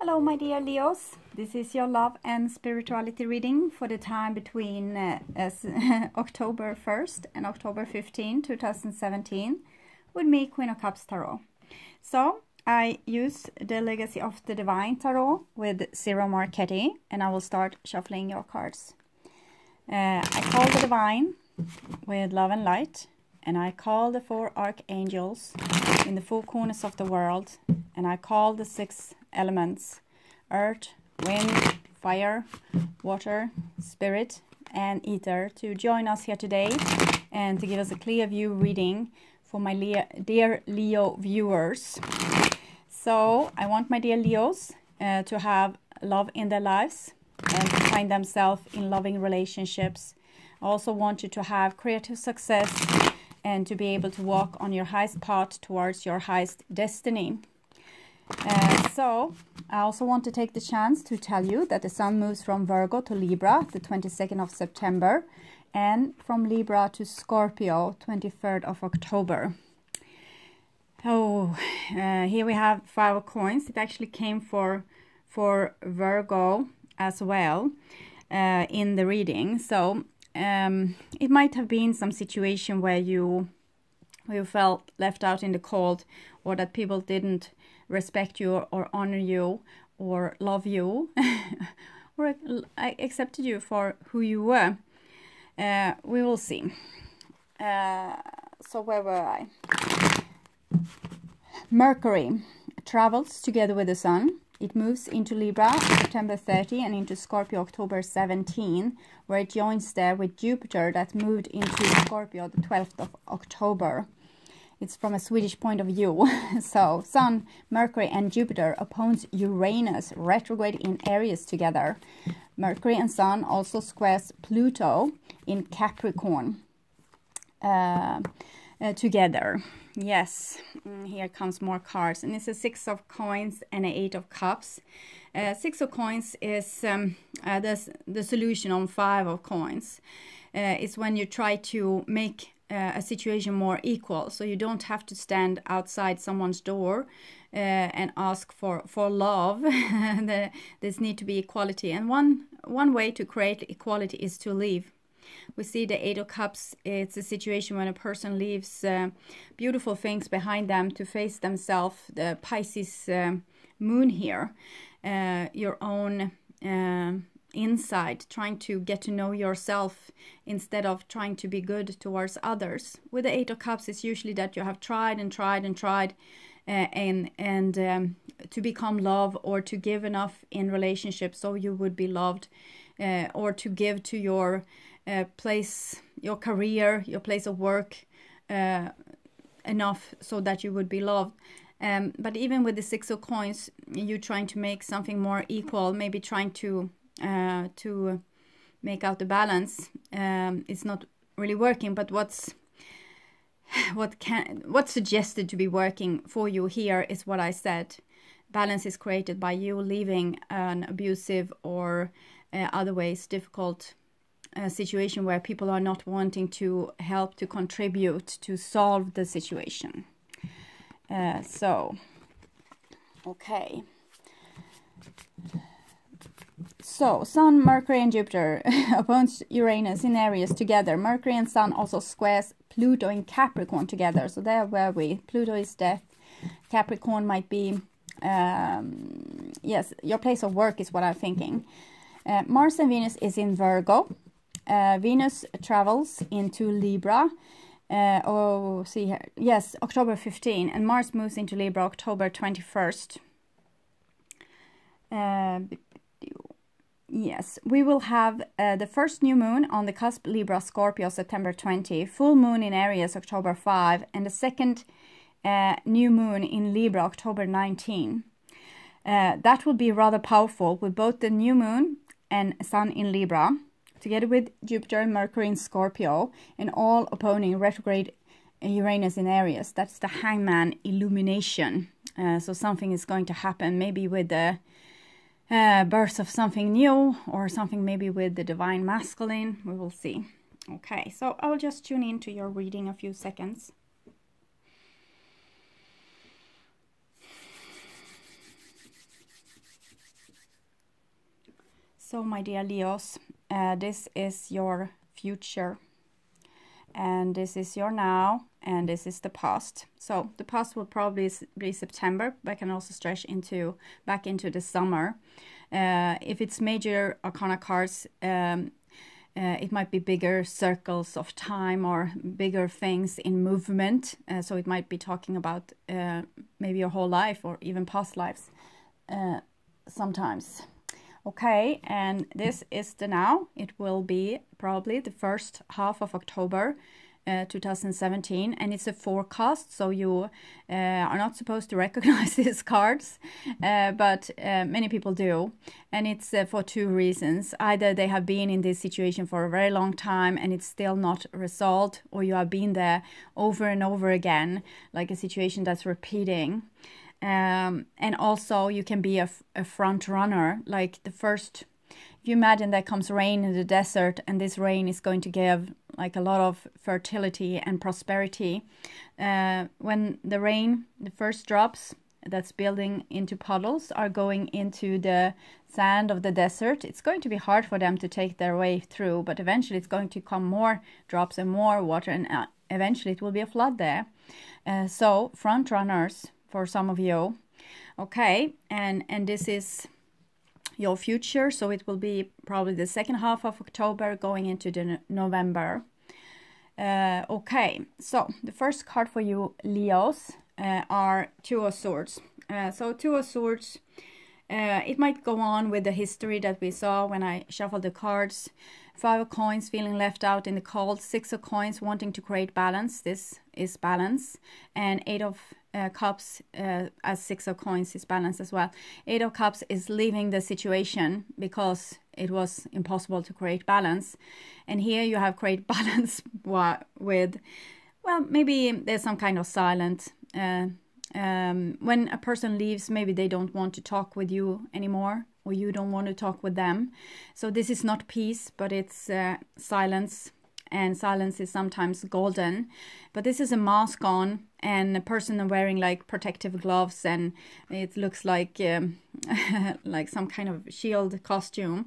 Hello my dear Leos, this is your love and spirituality reading for the time between October 1st and October 15, 2017 with me, Queen of Cups Tarot. So I use the Legacy of the Divine Tarot with Zero Marchetti and I will start shuffling your cards. I call the Divine with Love and Light, and I call the 4 Archangels in the 4 corners of the world, and I call the 6 elements: earth, wind, fire, water, spirit and ether to join us here today and to give us a clear view reading for my dear Leo viewers. So I want my dear Leos to have love in their lives and to find themselves in loving relationships. I also want you to have creative success and to be able to walk on your highest path towards your highest destiny. So I also want to take the chance to tell you that the Sun moves from Virgo to Libra the 22nd of September and from Libra to Scorpio 23rd of October. Oh, here we have 5 of coins. It actually came for Virgo as well in the reading. So it might have been some situation where you felt left out in the cold, or that people didn't respect you or honor you or love you or accepted you for who you were. We will see. So where were I? Mercury travels together with the Sun. It moves into Libra September 30 and into Scorpio October 17, where it joins there with Jupiter that moved into Scorpio the 12th of October. It's from a Swedish point of view. So Sun, Mercury and Jupiter oppose Uranus retrograde in Aries together. Mercury and Sun also squares Pluto in Capricorn together. Yes, here comes more cards, and it's a 6 of coins and an 8 of cups. 6 of coins is the solution on 5 of coins. It's when you try to make a situation more equal, so you don't have to stand outside someone's door and ask for love. There's need to be equality, and one way to create equality is to leave. We see the 8 of Cups. It's a situation when a person leaves beautiful things behind them to face themselves. The Pisces moon here, your own inside, trying to get to know yourself instead of trying to be good towards others. With the 8 of Cups, it's usually that you have tried and tried and tried to become love, or to give enough in relationships so you would be loved, or to give to your place, your career, your place of work enough so that you would be loved. But even with the 6 of coins, you're trying to make something more equal, maybe trying to make out the balance. It's not really working, but what's suggested to be working for you here is what I said. Balance is created by you leaving an abusive or other ways difficult situation where people are not wanting to help, to contribute, to solve the situation. Okay. So, Sun, Mercury and Jupiter oppose Uranus in Aries together. Mercury and Sun also squares Pluto in Capricorn together. So there were we. Pluto is death. Capricorn might be, yes, your place of work is what I'm thinking. Mars and Venus is in Virgo. Venus travels into Libra. See here. Yes, October 15. And Mars moves into Libra October 21st. Yes, we will have the first new moon on the cusp Libra Scorpio September 20, full moon in Aries October 5, and the second new moon in Libra October 19. That will be rather powerful with both the new moon and Sun in Libra, together with Jupiter and Mercury in Scorpio, and all opposing retrograde Uranus in Aries. That's the Hangman illumination. So something is going to happen, maybe with the birth of something new, or something maybe with the divine masculine. We will see. Okay, so I'll just tune in to your reading a few seconds. So, my dear Leos, this is your future, and this is your now, and this is the past. So the past will probably be September, but can also stretch back into the summer. If it's major arcana cards, it might be bigger circles of time or bigger things in movement. So it might be talking about maybe your whole life or even past lives sometimes. Okay, and this is the now. It will be probably the first half of October 2017, and it's a forecast, so you are not supposed to recognize these cards, but many people do, and it's for two reasons. Either they have been in this situation for a very long time and it's still not resolved, or you have been there over and over again, like a situation that's repeating. And also you can be a front runner, like the first, if you imagine there comes rain in the desert, and this rain is going to give like a lot of fertility and prosperity. When the rain, the first drops that's building into puddles are going into the sand of the desert, it's going to be hard for them to take their way through, but eventually it's going to come more drops and more water, and eventually it will be a flood there. So front runners for some of you. Okay, and this is your future, so it will be probably the second half of October going into the November. Okay, so the first card for you Leos are Two of Swords. So Two of Swords, it might go on with the history that we saw when I shuffled the cards. Five of Coins, feeling left out in the cold. Six of Coins, wanting to create balance. This is balance. And Eight of Cups, as Six of Coins is balance as well. Eight of Cups is leaving the situation because it was impossible to create balance. And here you have create balance with, well, maybe there's some kind of silent. When a person leaves, maybe they don't want to talk with you anymore, or you don't want to talk with them. So this is not peace, but it's silence, and silence is sometimes golden. But this is a mask on, and a person wearing like protective gloves, and it looks like like some kind of shield costume,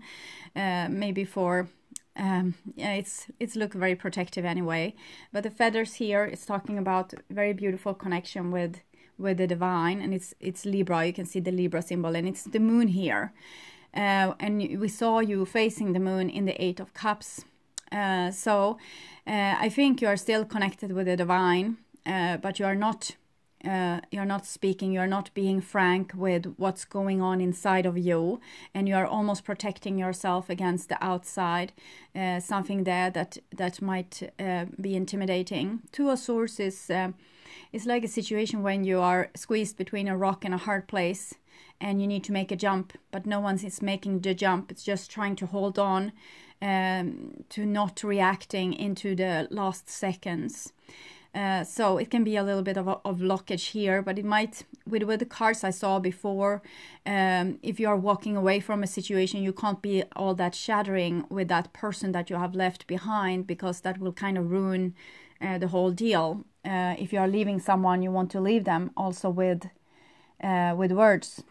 maybe for yeah, it's look very protective anyway. But the feathers here is talking about very beautiful connection with the divine, and it's Libra. You can see the Libra symbol, and it's the moon here, and we saw you facing the moon in the Eight of Cups. So I think you are still connected with the divine, but you're not speaking, you're not being frank with what's going on inside of you, and you are almost protecting yourself against the outside, something there that might be intimidating. Two of Swords is like a situation when you are squeezed between a rock and a hard place, and you need to make a jump, but no one is making the jump. It's just trying to hold on to not reacting into the last seconds. So it can be a little bit of blockage here, but it might, with the cards I saw before, if you are walking away from a situation, you can't be all that shattering with that person that you have left behind, because that will kind of ruin the whole deal. If you are leaving someone, you want to leave them also with words.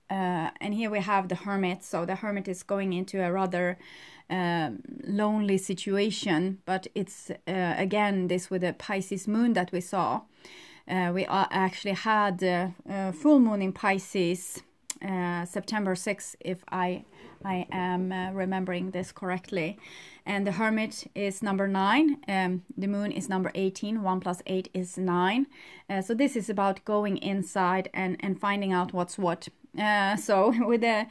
And here we have the Hermit. So the Hermit is going into a rather lonely situation, but it's again this with the Pisces moon that we saw. We actually had full moon in Pisces September 6th, if I am remembering this correctly. And the Hermit is number 9. The moon is number 18. 1 plus 8 is 9. So this is about going inside and finding out what's what. So with the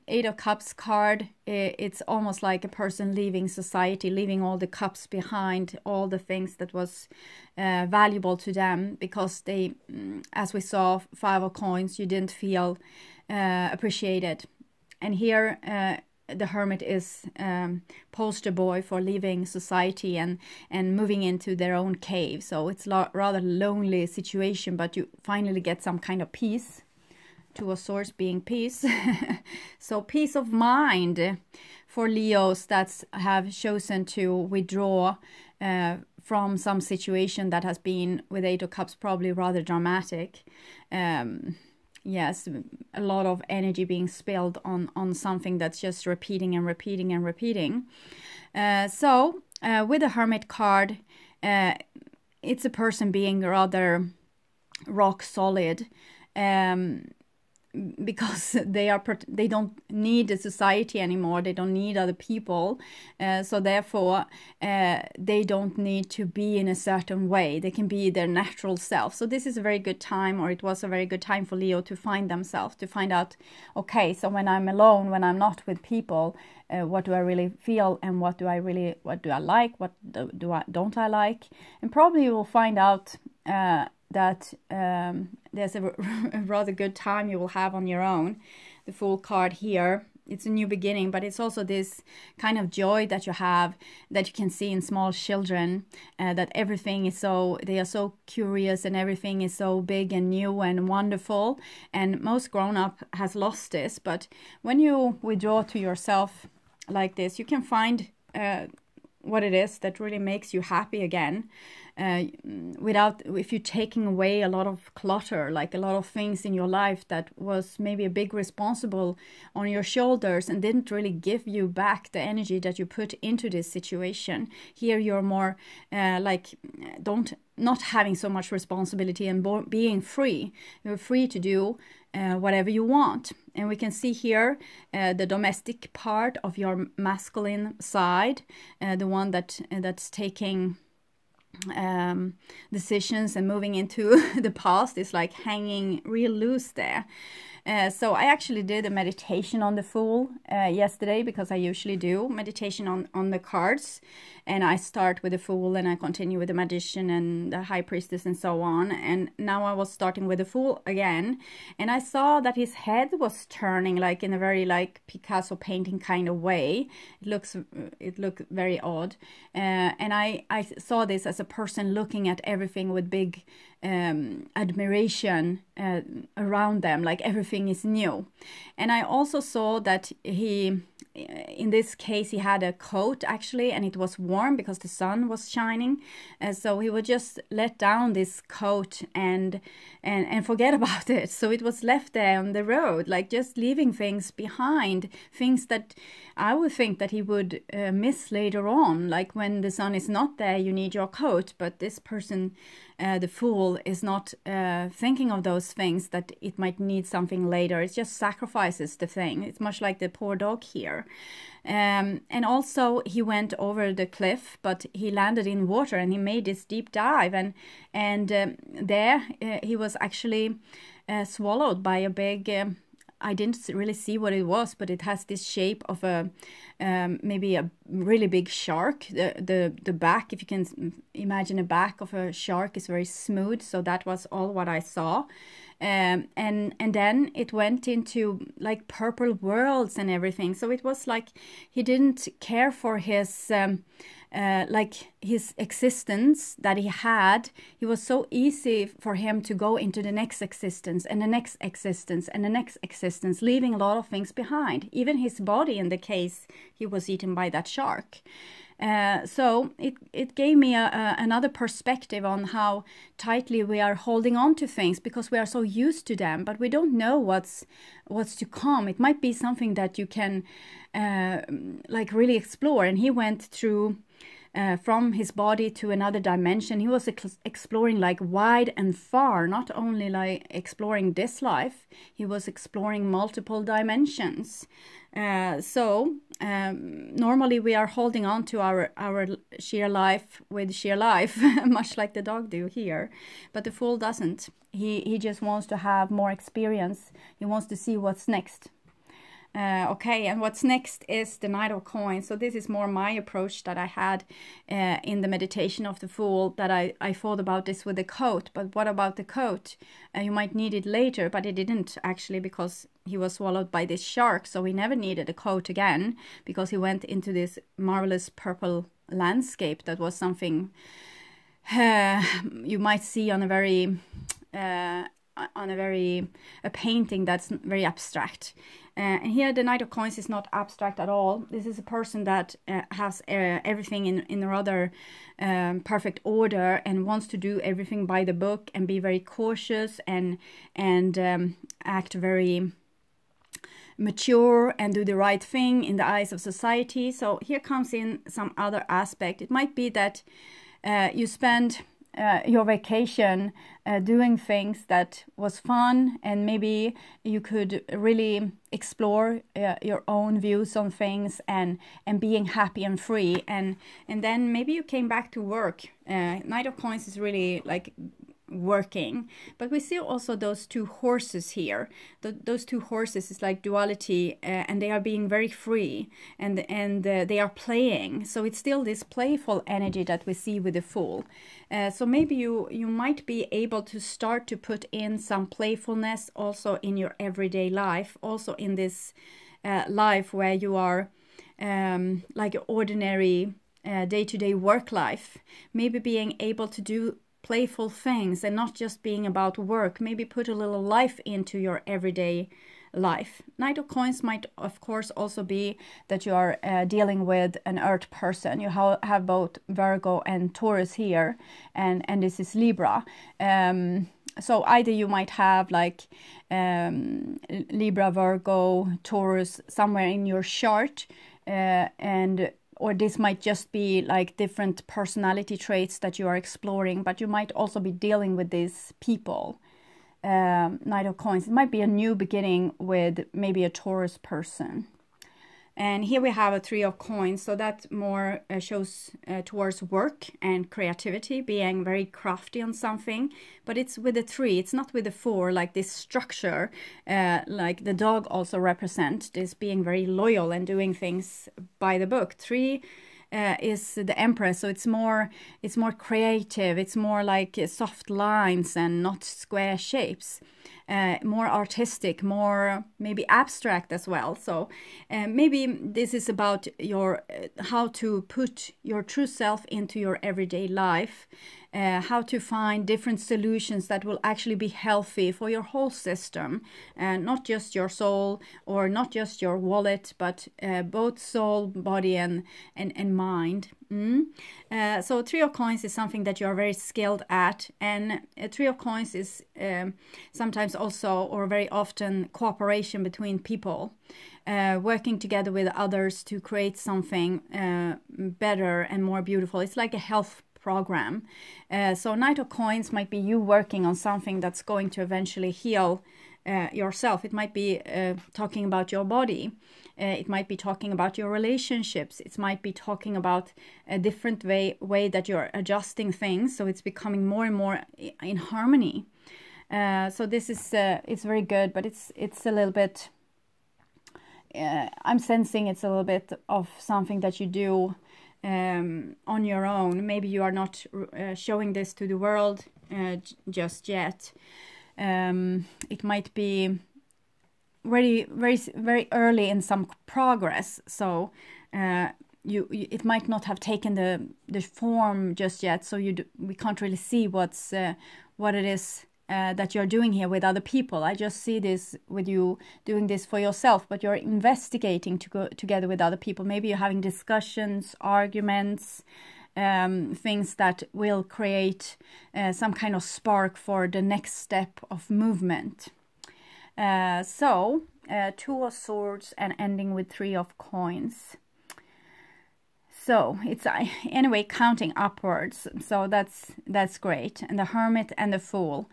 Eight of Cups card, it's almost like a person leaving society, leaving all the cups behind, all the things that was valuable to them, because they, as we saw, Five of Coins, you didn't feel appreciated. And here the Hermit is poster boy for leaving society and moving into their own cave. So it's rather lonely situation, but you finally get some kind of peace. Two of Swords being peace. So peace of mind for Leos that have chosen to withdraw from some situation that has been, with Eight of Cups, probably rather dramatic. yes, a lot of energy being spilled on something that's just repeating and repeating and repeating. So with the Hermit card, it's a person being rather rock solid, because they don't need the society anymore. They don't need other people, so therefore they don't need to be in a certain way. They can be their natural self. So this is a very good time, or it was a very good time for Leo to find themselves, to find out, okay, so when I'm alone, when I'm not with people, what do I really feel, and what do I like, what don't I like. And probably you will find out that there's a rather good time you will have on your own. The Fool card here, it's a new beginning, but it's also this kind of joy that you have, that you can see in small children, that everything is they are so curious, and everything is so big and new and wonderful. And most grown-up has lost this, but when you withdraw to yourself like this, you can find what it is that really makes you happy again, if you're taking away a lot of clutter, like a lot of things in your life that was maybe a big responsible on your shoulders and didn't really give you back the energy that you put into this situation. Here you're more not having so much responsibility and being free. You're free to do whatever you want. And we can see here the domestic part of your masculine side, the one that's taking decisions and moving into the past, is like hanging real loose there. So I actually did a meditation on the Fool yesterday, because I usually do meditation on the cards, and I start with the Fool and I continue with the Magician and the High Priestess and so on. And now I was starting with the Fool again, and I saw that his head was turning like in a very like Picasso painting kind of way. It looked very odd, and I saw this as a person looking at everything with big admiration around them, like everything is new. And I also saw that in this case, he had a coat actually, and it was warm because the sun was shining. So he would just let down this coat and forget about it. So it was left there on the road, like just leaving things behind, things that I would think that he would miss later on. Like when the sun is not there, you need your coat. But this person, the Fool, is not thinking of those things, that it might need something later. It just sacrifices the thing. It's much like the poor dog here. And also he went over the cliff, but he landed in water and he made this deep dive, and there he was actually swallowed by a big I didn't really see what it was, but it has this shape of a maybe a really big shark. The back, if you can imagine a back of a shark, is very smooth. So that was all what I saw. And then it went into like purple worlds and everything. So it was like he didn't care for his like his existence that he had. It was so easy for him to go into the next existence and the next existence and the next existence, leaving a lot of things behind, even his body in the case he was eaten by that shark. So it gave me another perspective on how tightly we are holding on to things because we are so used to them, but we don't know what's to come. It might be something that you can like really explore. And he went through from his body to another dimension. He was exploring like wide and far, not only like exploring this life, he was exploring multiple dimensions. Normally we are holding on to our sheer life with sheer life, much like the dog do here, but the Fool doesn't. He just wants to have more experience. He wants to see what's next. Okay, and what's next is the Knight of Coins. So this is more my approach that I had in the meditation of the Fool, that I thought about this with the coat. But what about the coat? You might need it later, but he didn't actually, because he was swallowed by this shark. So he never needed a coat again, because he went into this marvelous purple landscape that was something you might see on a very on a painting that's very abstract. And here the Knight of Coins is not abstract at all. This is a person that has everything in a rather perfect order and wants to do everything by the book and be very cautious and act very mature and do the right thing in the eyes of society. So here comes in some other aspect. It might be that you spend your vacation doing things that was fun, and maybe you could really explore your own views on things and being happy and free, and then maybe you came back to work. Knight of Coins is really like working, but we see also those two horses here. Those two horses is like duality, and they are being very free, and they are playing. So it's still this playful energy that we see with the Fool. So maybe you might be able to start to put in some playfulness also in your everyday life, also in this life where you are like ordinary day-to-day work life. Maybe being able to do playful things and not just being about work. Maybe put a little life into your everyday life. Knight of Coins might of course also be that you are dealing with an earth person. You have both Virgo and Taurus here, and this is Libra. So either you might have like Libra, Virgo, Taurus somewhere in your chart, or this might just be like different personality traits that you are exploring, but you might also be dealing with these people. Knight of Coins, it might be a new beginning with maybe a Taurus person. And here we have a Three of Coins, so that more shows towards work and creativity, being very crafty on something. But it's with the 3, it's not with the 4, like this structure, like the dog also represents this being very loyal and doing things by the book. 3 is the Empress, so it's more creative, it's more like soft lines and not square shapes. More artistic, more maybe abstract as well. So maybe this is about your how to put your true self into your everyday life, how to find different solutions that will actually be healthy for your whole system, not just your soul or not just your wallet, but both soul, body and mind. So Three of Coins is something that you are very skilled at, and Three of Coins is sometimes also, or very often, cooperation between people, working together with others to create something better and more beautiful. It's like a health program. So Knight of Coins might be you working on something that's going to eventually heal yourself. It might be talking about your body. It might be talking about your relationships. It might be talking about a different way that you're adjusting things, so it's becoming more and more in harmony. So this is it's very good, but it's a little bit. I'm sensing it's a little bit of something that you do on your own. Maybe you are not showing this to the world just yet. It might be very early in some progress, so it might not have taken the form just yet, so we can't really see what it is that you're doing here with other people. I just see this with you doing this for yourself, but you're investigating to go together with other people. Maybe you're having discussions, arguments, things that will create some kind of spark for the next step of movement. So 2 of Swords and ending with 3 of Coins. So it's anyway counting upwards, so that's great. And the Hermit and the Fool.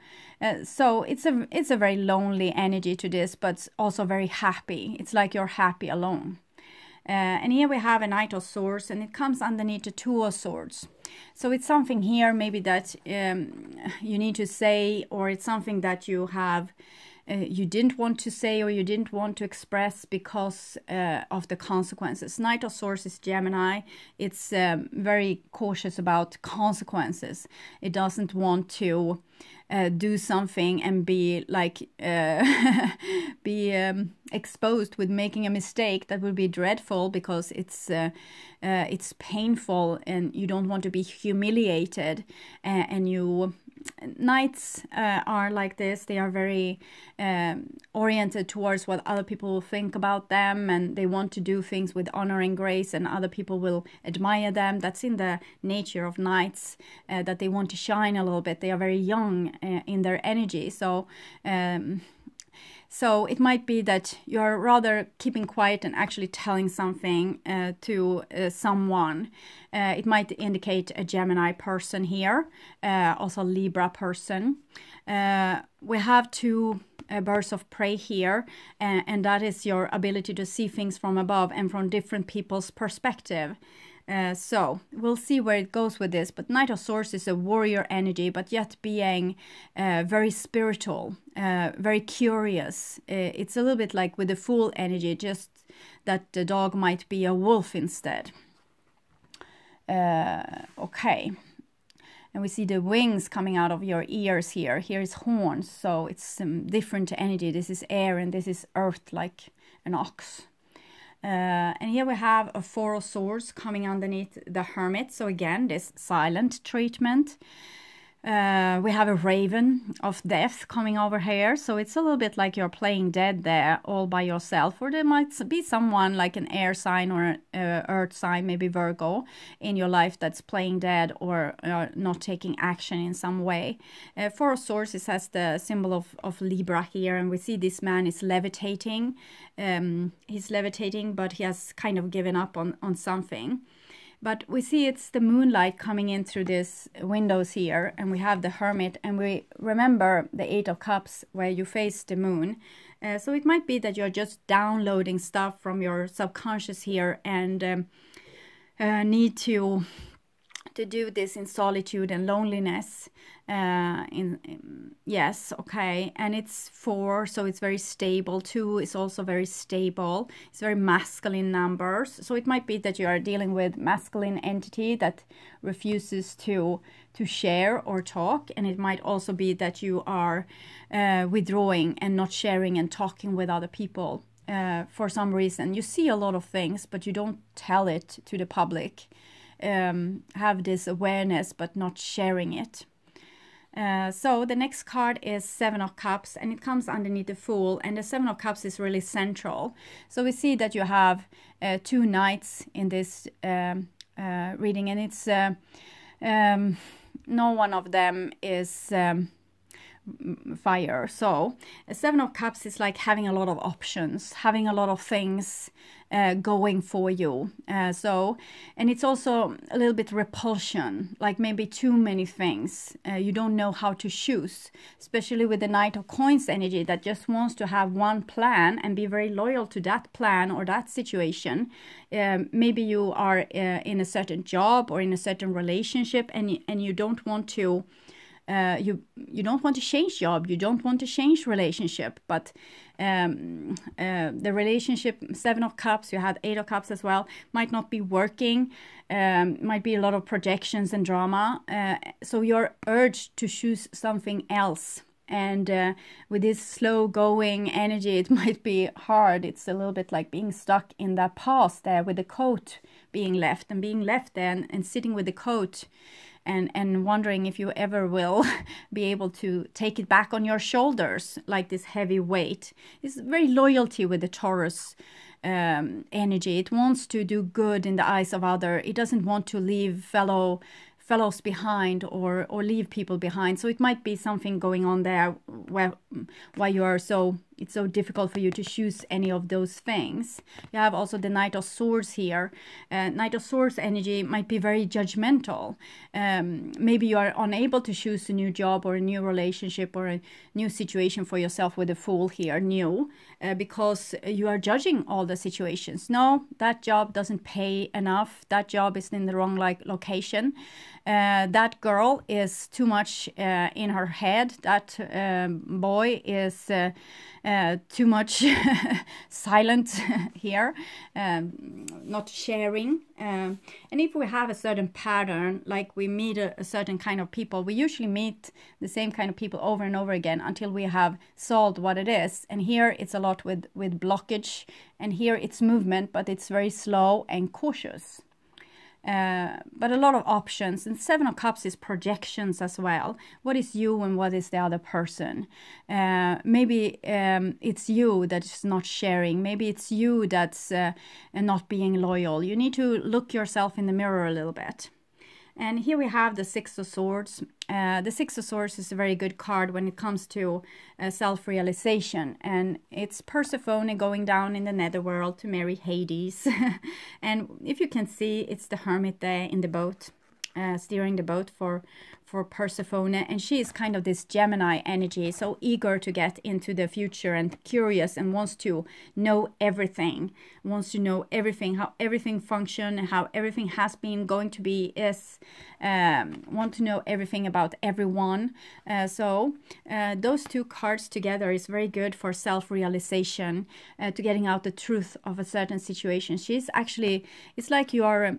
So it's a very lonely energy to this, but also very happy. It's like you're happy alone. And here we have a Knight of Swords, and it comes underneath the 2 of Swords. So it's something here maybe that you need to say, or it's something that you have you didn't want to say or you didn't want to express because of the consequences. Knight of Swords is Gemini. It's very cautious about consequences. It doesn't want to do something and be like exposed with making a mistake that will be dreadful, because it's painful and you don't want to be humiliated, and you Knights are like this. They are very oriented towards what other people will think about them, and they want to do things with honor and grace, and other people will admire them. That's in the nature of knights, that they want to shine a little bit. They are very young in their energy. So it might be that you're rather keeping quiet and actually telling something to someone. It might indicate a Gemini person here, also Libra person. We have two birds of prey here, and that is your ability to see things from above and from different people's perspective. So we'll see where it goes with this, but Knight of Swords is a warrior energy, but yet being very spiritual, very curious. It's a little bit like with the Fool energy, just that the dog might be a wolf instead. Okay. And we see the wings coming out of your ears here. Here is horns, so it's some different energy. This is air and this is earth, like an ox. And here we have a Four of Swords coming underneath the Hermit. So again, this silent treatment. We have a Raven of Death coming over here. So it's a little bit like you're playing dead there all by yourself. Or there might be someone like an air sign or an earth sign, maybe Virgo, in your life that's playing dead or not taking action in some way. Four of Swords, it has the symbol of Libra here. And we see this man is levitating. He's levitating, but he has kind of given up on something. But we see it's the moonlight coming in through these windows here, and we have the Hermit, and we remember the Eight of Cups where you face the moon. So it might be that you're just downloading stuff from your subconscious here and need to do this in solitude and loneliness. Yes, okay, and it's 4, so it's very stable. 2 is also very stable. It's very masculine numbers, so it might be that you are dealing with masculine entity that refuses to share or talk, and it might also be that you are withdrawing and not sharing and talking with other people for some reason. You see a lot of things, but you don't tell it to the public. Have this awareness but not sharing it. So the next card is Seven of Cups, and it comes underneath the Fool, and the Seven of Cups is really central. So we see that you have 2 knights in this reading, and it's no one of them is fire. So a Seven of Cups is like having a lot of options, having a lot of things going for you. And it's also a little bit repulsion, like maybe too many things. You don't know how to choose, especially with the Knight of Coins energy that just wants to have one plan and be very loyal to that plan or that situation. Maybe you are in a certain job or in a certain relationship, and you don't want to you don't want to change job, you don't want to change relationship, but the relationship, Seven of Cups, you had Eight of Cups as well, might not be working, might be a lot of projections and drama, so you're urged to choose something else. And with this slow going energy, it might be hard. It's a little bit like being stuck in that past there with the coat being left there and sitting with the coat and wondering if you ever will be able to take it back on your shoulders, like this heavy weight. It's very loyalty with the Taurus energy. It wants to do good in the eyes of others. It doesn't want to leave fellows behind or leave people behind. So it might be something going on there why you are it's so difficult for you to choose any of those things. You have also the Knight of Swords here. Knight of Swords energy might be very judgmental. Maybe you are unable to choose a new job or a new relationship or a new situation for yourself with the Fool here, because you are judging all the situations. No, that job doesn't pay enough. That job is in the wrong location. That girl is too much in her head. That boy is too much silent here, not sharing. And if we have a certain pattern, like we meet a certain kind of people, we usually meet the same kind of people over and over again until we have solved what it is. And here it's a lot with blockage, and here it's movement, but it's very slow and cautious. but a lot of options. And Seven of Cups is projections as well. What is you and what is the other person? Maybe it's you that's not sharing. Maybe it's you that's not being loyal. You need to look yourself in the mirror a little bit. And here we have the Six of Swords. The Six of Swords is a very good card when it comes to self-realization. And it's Persephone going down in the netherworld to marry Hades. And if you can see, it's the Hermit there in the boat, steering the boat for Persephone. And she is kind of this Gemini energy, so eager to get into the future and curious and wants to know everything, wants to know everything, how everything functions, how everything has been going to be, is, want to know everything about everyone. So those two cards together is very good for self-realization, to getting out the truth of a certain situation. She's actually, it's like you are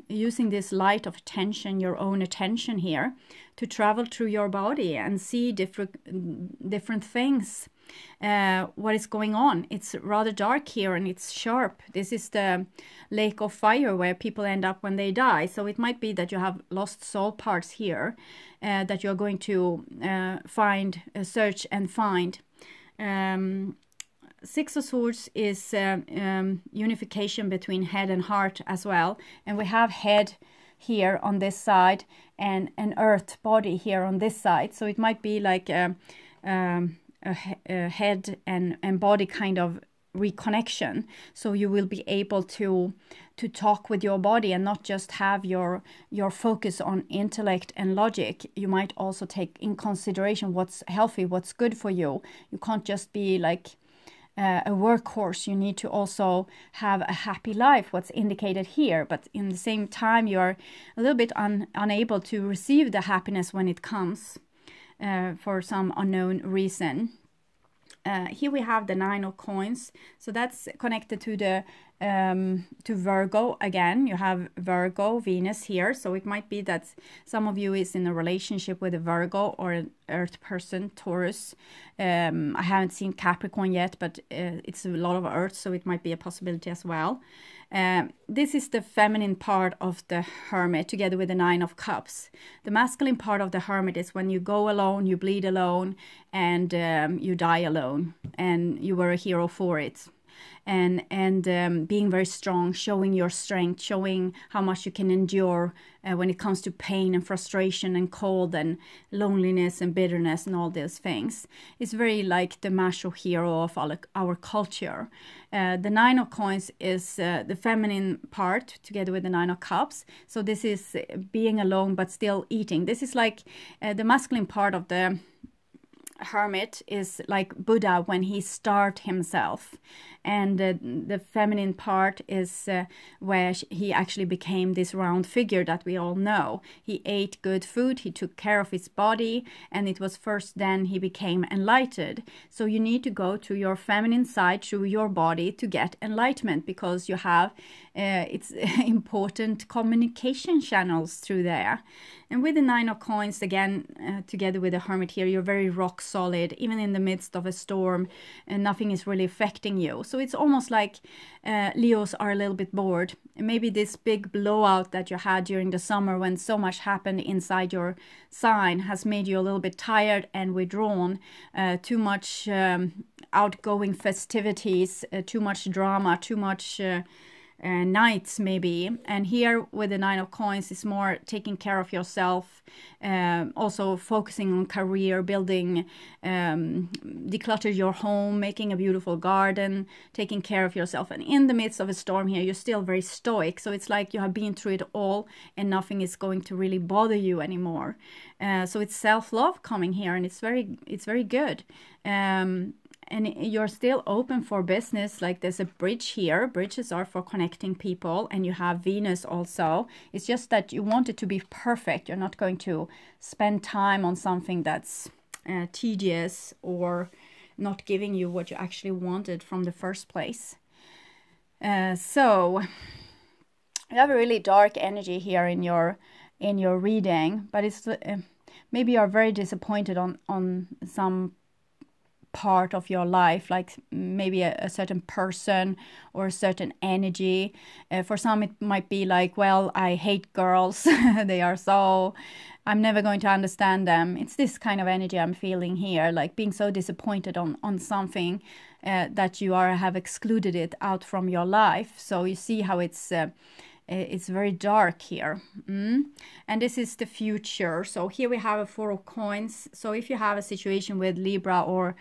using this light of attention, your own attention here, to travel through your body and see different things. What is going on? It's rather dark here and it's sharp. This is the lake of fire where people end up when they die. So it might be that you have lost soul parts here that you're going to find, search and find. Six of Swords is unification between head and heart as well. And we have head here on this side and an earth body here on this side. So it might be like a head and body kind of reconnection. So you will be able to talk with your body and not just have your focus on intellect and logic. You might also take in consideration what's healthy, what's good for you. You can't just be like a workhorse. You need to also have a happy life, what's indicated here, but in the same time you're a little bit unable to receive the happiness when it comes for some unknown reason. Here we have the Nine of Coins, so that's connected to the to Virgo again. You have Virgo, Venus here, so it might be that some of you is in a relationship with a Virgo or an Earth person, Taurus. I haven't seen Capricorn yet, but it's a lot of Earth, so it might be a possibility as well. This is the feminine part of the Hermit together with the Nine of Cups. The masculine part of the Hermit is when you go alone, you bleed alone, and you die alone, and you were a hero for it. And being very strong, showing your strength, showing how much you can endure when it comes to pain and frustration and cold and loneliness and bitterness and all those things. It's very like the macho hero of our culture. The Nine of Coins is the feminine part together with the Nine of Cups. So this is being alone but still eating. This is like the masculine part of the Hermit is like Buddha when he starved himself, and the feminine part is where he actually became this round figure that we all know. He ate good food, he took care of his body, and it was first then he became enlightened. So you need to go to your feminine side through your body to get enlightenment, because you have it's important communication channels through there. And with the Nine of Coins again, together with the Hermit here, you're very rock solid, even in the midst of a storm, and nothing is really affecting you. So it's almost like Leos are a little bit bored. And maybe this big blowout that you had during the summer when so much happened inside your sign has made you a little bit tired and withdrawn. Too much outgoing festivities, too much drama, too much nights maybe. And here with the Nine of Coins is more taking care of yourself, also focusing on career, building, declutter your home, making a beautiful garden, taking care of yourself. And in the midst of a storm here, you're still very stoic, so it's like you have been through it all and nothing is going to really bother you anymore. So it's self-love coming here, and it's very good. And you're still open for business. Like there's a bridge here. Bridges are for connecting people, and you have Venus also. It's just that you want it to be perfect. You're not going to spend time on something that's tedious or not giving you what you actually wanted from the first place. So you have a really dark energy here in your reading, but it's maybe you're very disappointed on some part of your life, like maybe a certain person or a certain energy. For some it might be like, well, I hate girls. They are so, I'm never going to understand them. It's this kind of energy I'm feeling here, like being so disappointed on something that you have excluded it out from your life. So you see how it's very dark here. And this is the future. So here we have a 4 of coins. So if you have a situation with Libra or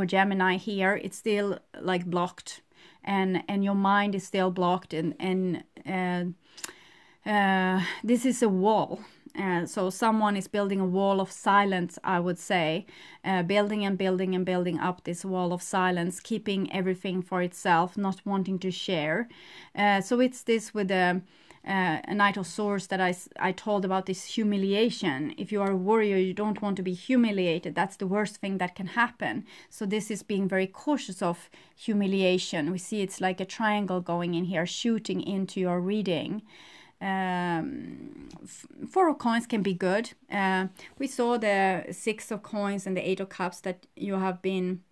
Gemini here, it's still like blocked, and your mind is still blocked, and this is a wall. So someone is building a wall of silence, I would say, building and building and building up this wall of silence, keeping everything for itself, not wanting to share. So it's this with a Knight of Swords that I told about, this humiliation. If you are a warrior, you don't want to be humiliated. That's the worst thing that can happen. So this is being very cautious of humiliation. We see it's like a triangle going in here, shooting into your reading. 4 of coins can be good. We saw the 6 of coins and the 8 of cups that you have been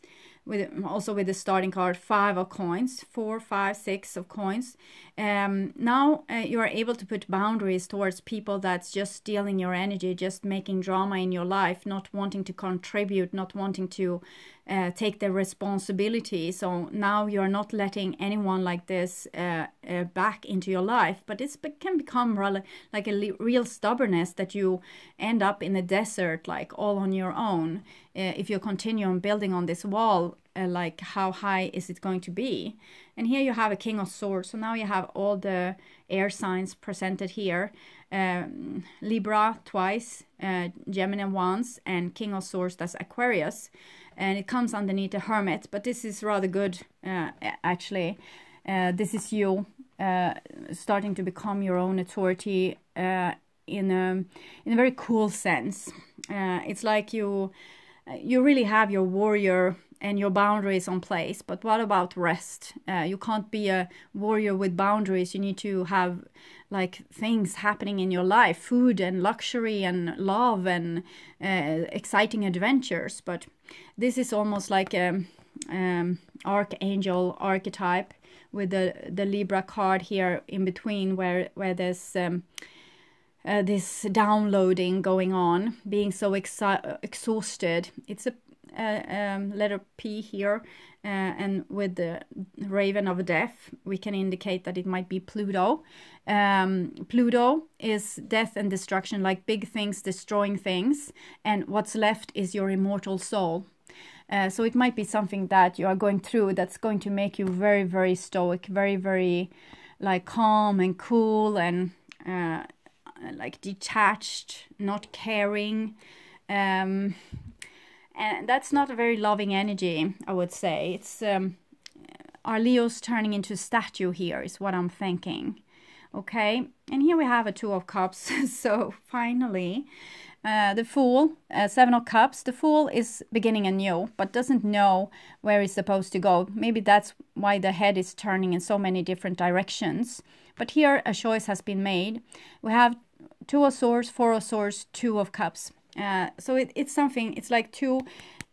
with, also with the starting card 5 of coins, 4, 5, 6 of coins. Now you are able to put boundaries towards people that's just stealing your energy, just making drama in your life, not wanting to contribute, not wanting to take the responsibility. So now you're not letting anyone like this back into your life, but it can become like a real stubbornness that you end up in the desert, like all on your own. If you continue on building on this wall, like how high is it going to be? And here you have a King of Swords. So now you have all the air signs presented here. Libra twice, Gemini once, and King of Swords, that's Aquarius. And it comes underneath the Hermit, but this is rather good, actually. This is you starting to become your own authority in a very cool sense. It's like you really have your warrior and your boundaries on place, but what about rest? You can't be a warrior with boundaries. You need to have like things happening in your life, food and luxury and love and exciting adventures. But this is almost like a archangel archetype with the Libra card here in between, where there's this downloading going on, being so exhausted. It's a letter P here, and with the Raven of Death, we can indicate that it might be Pluto. Pluto is death and destruction, like big things destroying things, and what's left is your immortal soul. So it might be something that you are going through that's going to make you very, very stoic, very, very like calm and cool and like detached, not caring. And that's not a very loving energy, I would say. It's our Leo's turning into a statue here is what I'm thinking. Okay, and here we have a 2 of Cups. So finally, the Fool, 7 of Cups. The Fool is beginning anew, but doesn't know where he's supposed to go. Maybe that's why the head is turning in so many different directions. But here a choice has been made. We have 2 of Swords, 4 of Swords, 2 of Cups. So it's something, it's like 2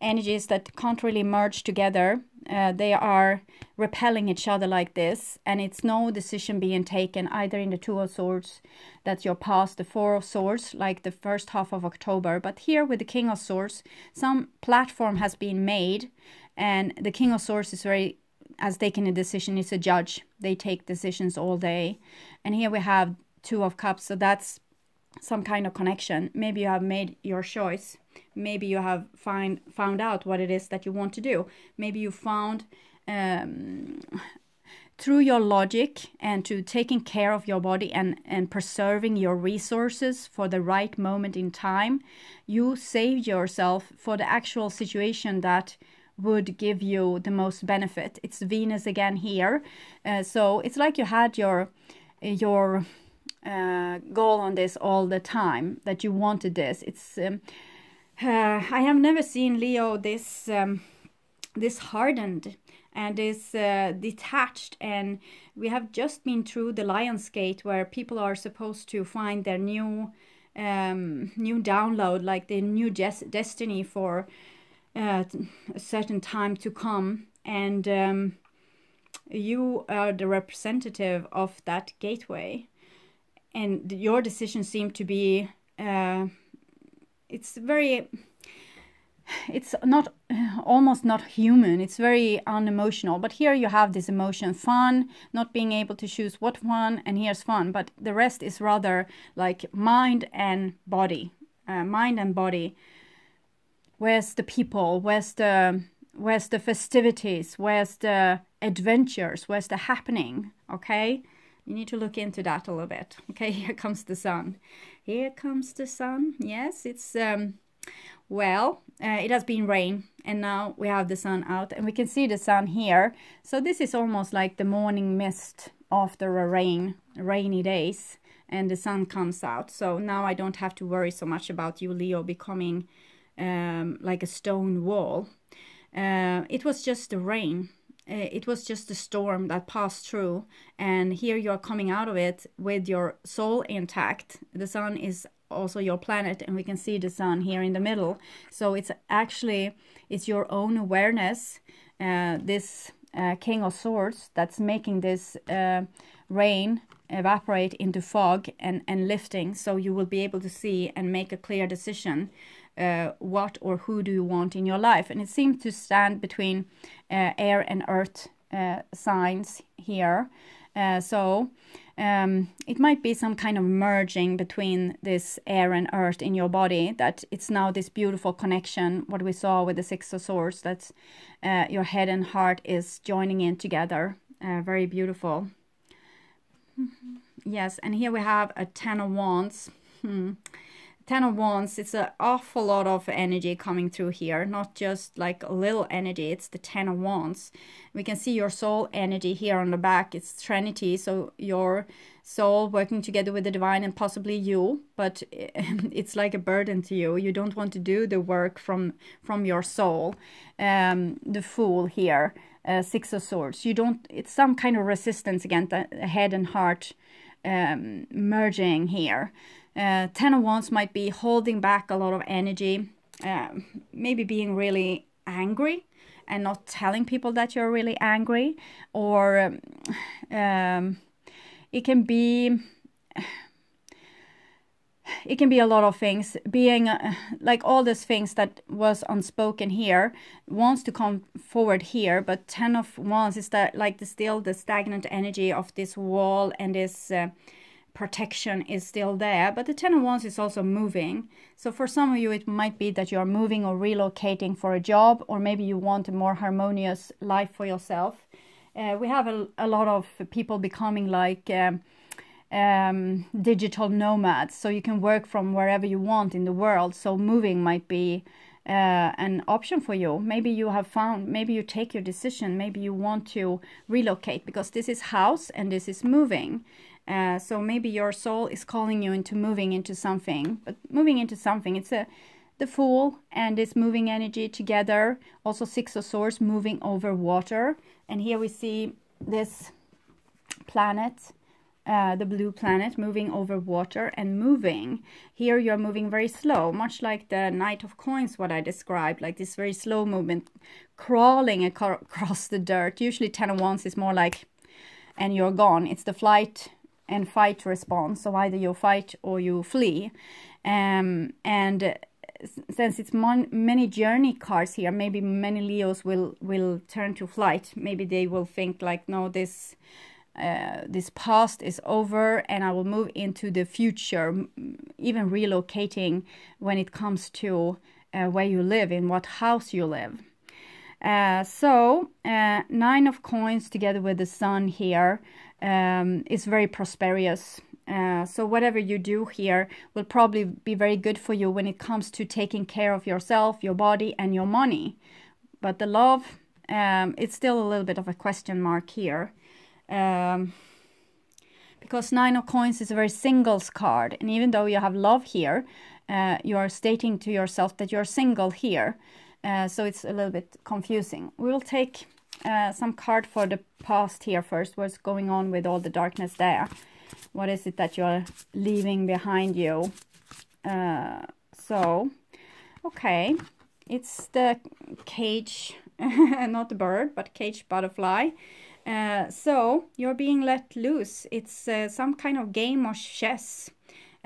energies that can't really merge together. They are repelling each other like this, and it's no decision being taken either in the 2 of Swords, that's your past, the 4 of Swords, like the first half of October. But here with the King of Swords, some platform has been made, and the King of Swords is has taken a decision. It's a judge. They take decisions all day. And here we have 2 of Cups, so that's some kind of connection. Maybe you have made your choice. Maybe you have found out what it is that you want to do. Maybe you found through your logic and to taking care of your body and preserving your resources for the right moment in time, you saved yourself for the actual situation that would give you the most benefit. It's Venus again here. So it's like you had your goal on this all the time, that you wanted this. It's I have never seen Leo this hardened and this detached, and we have just been through the Lion's Gate, where people are supposed to find their new download, like the new destiny for a certain time to come, and you are the representative of that gateway, and your decisions seem to be it's not almost not human, it's very unemotional. But here you have this emotion, fun, not being able to choose what one, and here's fun, but the rest is rather like mind and body. Where's the people? Where's the festivities? Where's the adventures? Where's the happening? Okay, you need to look into that a little bit. Okay, here comes the sun. Here comes the sun. Yes, it's well, it has been rain, and now we have the sun out, and we can see the sun here. So this is almost like the morning mist after a rainy days, and the sun comes out. So now I don't have to worry so much about you, Leo, becoming like a stone wall. It was just the rain. It was just a storm that passed through, and here you're coming out of it with your soul intact. The sun is also your planet, and we can see the sun here in the middle. So it's your own awareness, this King of Swords, that's making this rain evaporate into fog and lifting, so you will be able to see and make a clear decision what or who do you want in your life. And it seems to stand between air and earth signs here. It might be some kind of merging between this air and earth in your body, that it's now this beautiful connection, what we saw with the Six of Swords, that your head and heart is joining in together. Very beautiful. Yes, and here we have a Ten of Wands. Ten of Wands, it's an awful lot of energy coming through here, not just like a little energy, it's the Ten of Wands. We can see your soul energy here on the back, it's Trinity, so your soul working together with the divine and possibly you, but it's like a burden to you. You don't want to do the work from your soul. The Fool here, Six of Swords. It's some kind of resistance against the head and heart merging here. Ten of Wands might be holding back a lot of energy, maybe being really angry and not telling people that you're really angry, or it can be a lot of things, being like all these things that was unspoken here wants to come forward here. But Ten of Wands is that like still the stagnant energy of this wall, and this protection is still there, but the Ten of Wands is also moving. So for some of you it might be that you are moving or relocating for a job, or maybe you want a more harmonious life for yourself. We have a lot of people becoming like digital nomads, so you can work from wherever you want in the world. So moving might be an option for you. Maybe you have found, maybe you take your decision, maybe you want to relocate, because this is house and this is moving. So maybe your soul is calling you into moving into something, but moving into something, it's the Fool and this moving energy together. Also Six of Swords moving over water, and here we see this planet, the blue planet, moving over water and moving. Here you're moving very slow, much like the Knight of Coins, what I described, like this very slow movement, crawling across the dirt. Usually Ten of Wands is more like, and you're gone. It's the flight and fight response, so either you fight or you flee. And since it's many journey cards here, maybe many Leos will turn to flight. Maybe they will think like, no, this past is over and I will move into the future, even relocating when it comes to where you live, in what house you live. Nine of Coins together with the Sun here is very prosperous. So whatever you do here will probably be very good for you when it comes to taking care of yourself, your body and your money. But the love, it's still a little bit of a question mark here. Because Nine of Coins is a very singles card, and even though you have love here, you are stating to yourself that you're single here. So it's a little bit confusing. We will take some card for the past here first. What's going on with all the darkness there? What is it that you're leaving behind you? Okay, it's the cage, not the bird, but cage butterfly. So you're being let loose. It's some kind of game of chess,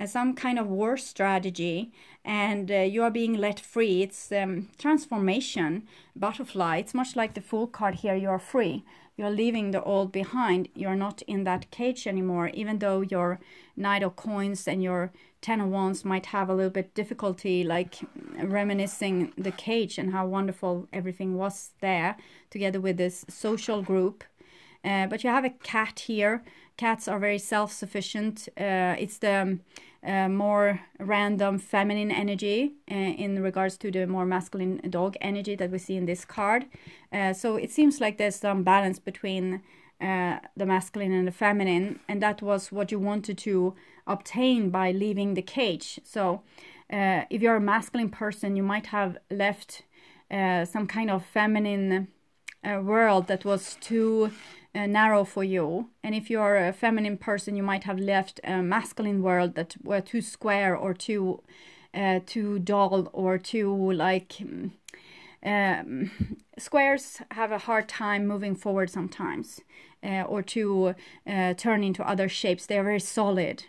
some kind of war strategy, and you are being let free. It's transformation, butterfly. It's much like the Fool card here. You are free. You're leaving the old behind. You're not in that cage anymore, even though your Knight of Coins and your Ten of Wands might have a little bit difficulty, like reminiscing the cage and how wonderful everything was there together with this social group. But you have a cat here. Cats are very self-sufficient. It's the more random feminine energy in regards to the more masculine dog energy that we see in this card. So it seems like there's some balance between the masculine and the feminine, and that was what you wanted to obtain by leaving the cage. So if you're a masculine person, you might have left some kind of feminine world that was too narrow for you, and if you're a feminine person, you might have left a masculine world that were too square or too dull or too like squares have a hard time moving forward sometimes, or to turn into other shapes. They are very solid.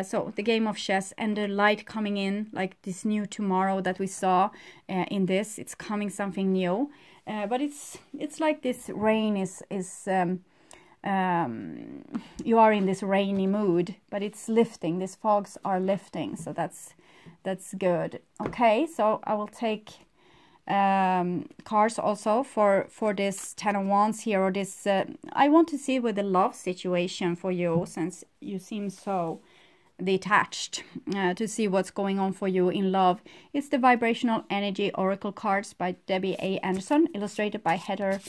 So the game of chess and the light coming in, like this new tomorrow that we saw in this, it's coming something new. But it's like this rain is you are in this rainy mood, but it's lifting. These fogs are lifting, so that's good. Okay, so I will take cards also for this Ten of Wands here, or this I want to see with the love situation for you, since you seem so detached, to see what's going on for you in love. It's the Vibrational Energy Oracle cards by Debbie A. Anderson, illustrated by Heather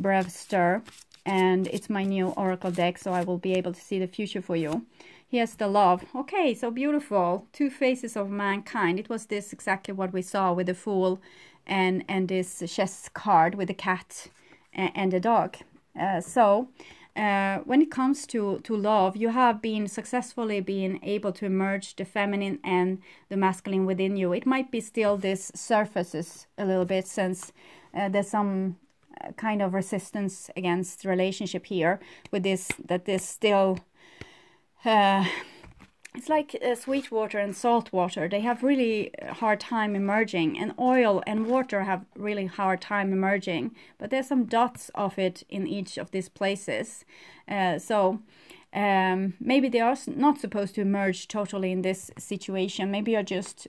Brewster, and it's my new oracle deck, so I will be able to see the future for you. Here's the love. Okay, so beautiful. Two faces of mankind. It was this exactly what we saw with the Fool and this chess card with the cat and the dog. When it comes to love, you have been successfully being able to merge the feminine and the masculine within you. It might be still this surfaces a little bit, since there's some kind of resistance against relationship here with this, that this still it's like sweet water and salt water. They have really hard time emerging, and oil and water have really hard time emerging, but there's some dots of it in each of these places. Maybe they are not supposed to emerge totally in this situation. Maybe you're just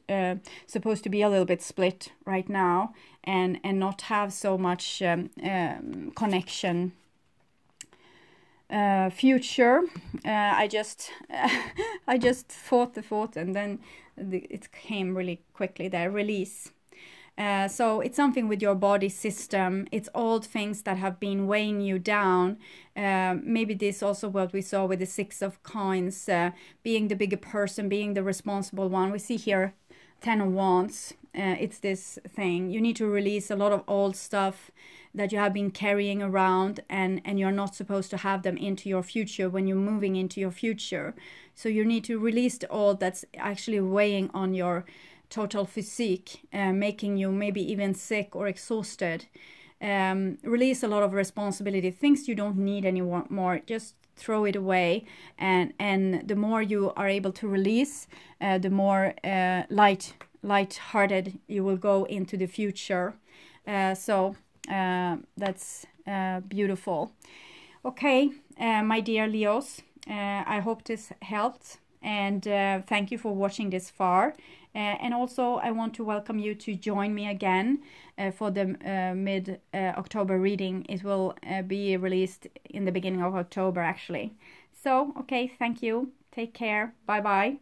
supposed to be a little bit split right now and not have so much connection. Future, I just thought the thought, and then it came really quickly there. Release. So it's something with your body system. It's old things that have been weighing you down. Maybe this also what we saw with the Six of Coins, being the bigger person, being the responsible one. We see here Ten of Wands. It's this thing. You need to release a lot of old stuff that you have been carrying around, and you're not supposed to have them into your future when you're moving into your future. So you need to release the old that's actually weighing on your total physique, making you maybe even sick or exhausted. Release a lot of responsibility, things you don't need anymore. Just throw it away, and the more you are able to release, the more light-hearted you will go into the future. That's beautiful. Okay, my dear Leos, I hope this helped, and thank you for watching this far. And also I want to welcome you to join me again for the mid-October reading. It will be released in the beginning of October actually. So, okay, thank you. Take care. Bye-bye.